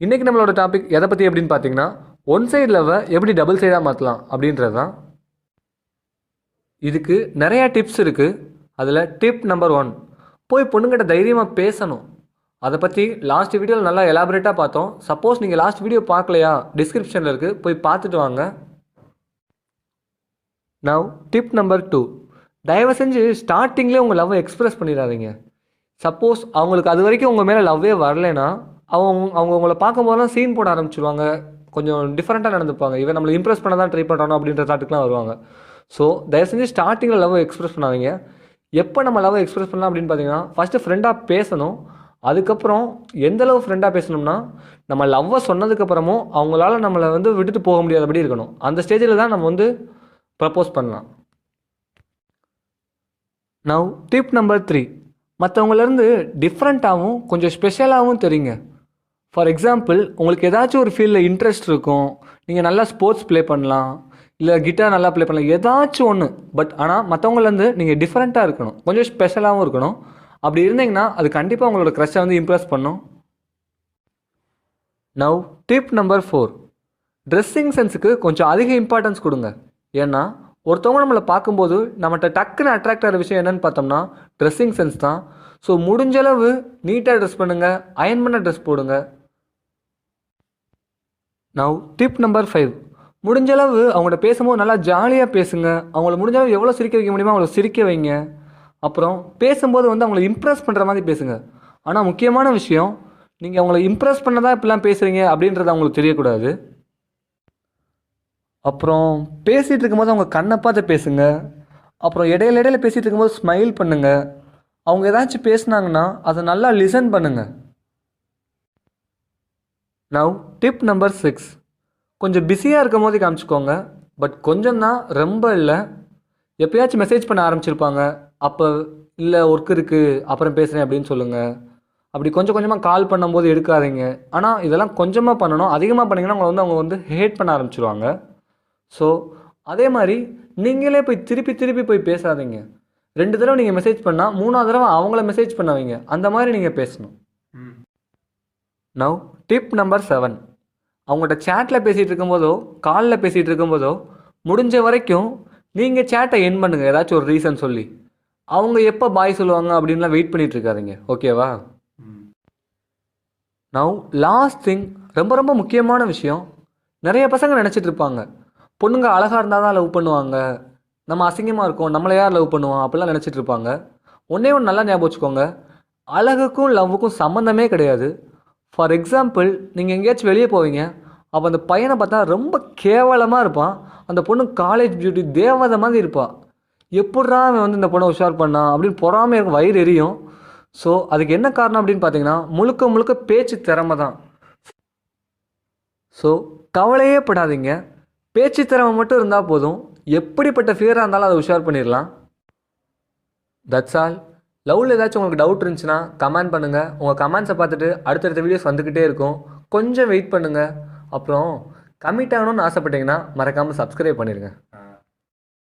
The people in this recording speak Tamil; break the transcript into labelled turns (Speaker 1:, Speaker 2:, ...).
Speaker 1: இன்றைக்கி நம்மளோட டாபிக் எதை பற்றி அப்படின்னு பார்த்தீங்கன்னா, ஒன் சைடு லவ்வை எப்படி டபுள் சைடாக மாற்றலாம் அப்படின்றது தான். இதுக்கு நிறையா டிப்ஸ் இருக்குது. அதில் டிப் நம்பர் 1, போய் பொண்ணுங்கிட்ட தைரியமாக பேசணும். அதை பற்றி லாஸ்ட் வீடியோவில் நல்லா எலாபரேட்டாக பார்த்தோம். சப்போஸ் நீங்கள் லாஸ்ட் வீடியோ பார்க்கலையா, டிஸ்கிரிப்ஷனில் இருக்குது, போய் பார்த்துட்டு வாங்க. நவ் டிப் நம்பர் 2, தயவு செஞ்சு ஸ்டார்டிங்லேயே உங்கள் லவ்வை எக்ஸ்ப்ரெஸ் பண்ணிடாதீங்க. சப்போஸ் அவங்களுக்கு அது வரைக்கும் உங்கள் மேலே லவ்வே வரலைன்னா அவங்க உங்களை பார்க்கும்போதெல்லாம் சீன் போட ஆரம்பிச்சிடுவாங்க. கொஞ்சம் டிஃப்ரெண்ட்டாக நடந்துப்பாங்க. இவன் நம்மளை இம்ப்ரெஸ் பண்ண தான் ட்ரை பண்ணுறானோ அப்படின்ற தாட்டுக்குலாம் வருவாங்க. ஸோ தயவு செஞ்சு ஸ்டார்டிங்கில் லவ்வை எக்ஸ்ப்ரெஸ் பண்ணாதீங்க. எப்போ நம்ம லவ்வை எக்ஸ்ப்ரெஸ் பண்ணலாம் அப்படின்னு பார்த்தீங்கன்னா, ஃபஸ்ட்டு ஃப்ரெண்டாக பேசணும். அதுக்கப்புறம் எந்தளவு ஃப்ரெண்டாக பேசணும்னா, நம்ம லவ்வை சொன்னதுக்கப்புறமும் அவங்களால நம்மளை விட்டுட்டு போக முடியாதபடி இருக்கணும். அந்த ஸ்டேஜில் தான் நம்ம ப்ரப்போஸ் பண்ணலாம். நவ் டிப் நம்பர் 3, மற்றவங்களேருந்து டிஃப்ரெண்ட்டாகவும் கொஞ்சம் ஸ்பெஷலாகவும் தெரியுங்க. ஃபார் எக்ஸாம்பிள், உங்களுக்கு ஏதாச்சும் ஒரு ஃபீல்டில் இன்ட்ரெஸ்ட் இருக்கும். நீங்கள் நல்லா ஸ்போர்ட்ஸ் ப்ளே பண்ணலாம், இல்லை கிட்டார் நல்லா ப்ளே பண்ணலாம், ஏதாச்சும் ஒன்று. பட் ஆனால் மற்றவங்களேருந்து நீங்கள் டிஃப்ரெண்ட்டாக இருக்கணும், கொஞ்சம் ஸ்பெஷலாகவும் இருக்கணும். அப்படி இருந்தீங்கன்னா அது கண்டிப்பாக உங்களோட க்ரஷ்ஷை இம்ப்ரெஸ் பண்ணும். நவ் டிப் நம்பர் 4, ட்ரெஸ்ஸிங் சென்ஸுக்கு கொஞ்சம் அதிக இம்பார்ட்டன்ஸ் கொடுங்க. ஏன்னா ஒருத்தவங்க நம்மளை பார்க்கும்போது நம்மகிட்ட டக்குன்னு அட்ராக்ட் ஆகிற விஷயம் என்னென்னு பார்த்தோம்னா ட்ரெஸ்ஸிங் சென்ஸ் தான். ஸோ முடிஞ்சளவு நீட்டாக ட்ரெஸ் பண்ணுங்கள், அயன் பண்ண ட்ரெஸ் போடுங்க. நவ் டிப் நம்பர் 5, முடிஞ்சளவு அவங்கள்ட்ட பேசும்போது நல்லா ஜாலியாக பேசுங்க. அவங்கள முடிஞ்சளவு எவ்வளோ சிரிக்க வைக்க முடியுமோ அவங்கள சிரிக்க வைங்க. அப்புறம் பேசும்போது அவங்கள இம்ப்ரெஸ் பண்ணுற மாதிரி பேசுங்க. ஆனால் முக்கியமான விஷயம், நீங்கள் அவங்கள இம்ப்ரெஸ் பண்ண தான் இப்படிலாம் பேசுகிறீங்க அப்படின்றது அவங்களுக்கு தெரியக்கூடாது. அப்புறம் பேசிகிட்டு இருக்கும்போது அவங்க கண்ணை பார்த்து பேசுங்க. அப்புறம் இடையில பேசிகிட்டு இருக்கும்போது ஸ்மைல் பண்ணுங்கள். அவங்க ஏதாச்சும் பேசுனாங்கன்னா அதை நல்லா லிசன் பண்ணுங்கள். நவ் டிப் நம்பர் 6, கொஞ்சம் பிஸியாக இருக்கும் போது காமிச்சிக்கோங்க. பட் கொஞ்சம் தான், ரொம்ப இல்லை. எப்போயாச்சும் மெசேஜ் பண்ண ஆரம்பிச்சிருப்பாங்க, அப்போ இல்லை ஒர்க் இருக்குது அப்புறம் பேசுகிறேன் அப்படின்னு சொல்லுங்கள். அப்படி கொஞ்சம் கொஞ்சமாக கால் பண்ணும்போது எடுக்காதீங்க. ஆனால் இதெல்லாம் கொஞ்சமாக பண்ணணும். அதிகமாக பண்ணிங்கன்னா அவங்க ஹேட் பண்ண ஆரம்பிச்சிருவாங்க. ஸோ அதே மாதிரி நீங்களே போய் திருப்பி போய் பேசாதீங்க. 2 தடவை நீங்கள் மெசேஜ் பண்ணால் 3ஆவது தடவை அவங்கள மெசேஜ் பண்ண வைங்க. அந்த மாதிரி நீங்கள் பேசணும். நவ் டிப் நம்பர் 7, அவங்கள்ட்ட சேட்டில் பேசிகிட்டு இருக்கும்போதோ காலில் பேசிகிட்டு இருக்கும்போதோ முடிஞ்ச வரைக்கும் நீங்கள் சேட்டை என் பண்ணுங்கள். ஏதாச்சும் ஒரு ரீசன் சொல்லி அவங்க எப்போ பாய் சொல்லுவாங்க அப்படின்லாம் வெயிட் பண்ணிகிட்டு இருக்காதீங்க. ஓகேவா? நவ் லாஸ்ட் திங், ரொம்ப ரொம்ப முக்கியமான விஷயம். நிறைய பசங்க நினச்சிட்டு இருப்பாங்க, பொண்ணுங்க அழகாக இருந்தால் தான் லவ் பண்ணுவாங்க, நம்ம அசிங்கமாக இருக்கோம், நம்மளை யார் லவ் பண்ணுவான் அப்படிலாம் நினச்சிட்டு இருப்பாங்க. ஒன்றே ஒன்று நல்லா ஞாபகம் வச்சுக்கோங்க, அழகுக்கும் லவ்வுக்கும் சம்மந்தமே கிடையாது. ஃபார் எக்ஸாம்பிள், நீங்கள் எங்கேயாச்சும் வெளியே போவீங்க, அப்போ அந்த பையனை பார்த்தா ரொம்ப கேவலமாக இருப்பான், அந்த பொண்ணு காலேஜ் பியூட்டி தேவதை மாதிரி இருப்பாள். எப்பட்றா அவன் இந்த பொண்ணை உஷார் பண்ணான் அப்படின்னு பொறாமை வயிறு எரியும். ஸோ அதுக்கு என்ன காரணம் அப்படின்னு பார்த்தீங்கன்னா, முழுக்க பேச்சு திறமை தான். ஸோ கவலையே படாதீங்க, பேச்சு திறமை மட்டும் இருந்தால் போதும். எப்படிப்பட்ட ஃபியராக இருந்தாலும் அதை உஷார் பண்ணிடலாம். That's all. லவ்வில் ஏதாச்சும் உங்களுக்கு டவுட் இருந்துச்சுன்னா கமெண்ட் பண்ணுங்கள். உங்கள் கமெண்ட்ஸை பார்த்துட்டு அடுத்தடுத்த வீடியோஸ் வந்துக்கிட்டே இருக்கும். கொஞ்சம் வெயிட் பண்ணுங்கள். அப்புறம் கமிட் ஆகணும்னு ஆசைப்பட்டீங்கன்னா மறக்காமல் சப்ஸ்கிரைப் பண்ணிடுங்க.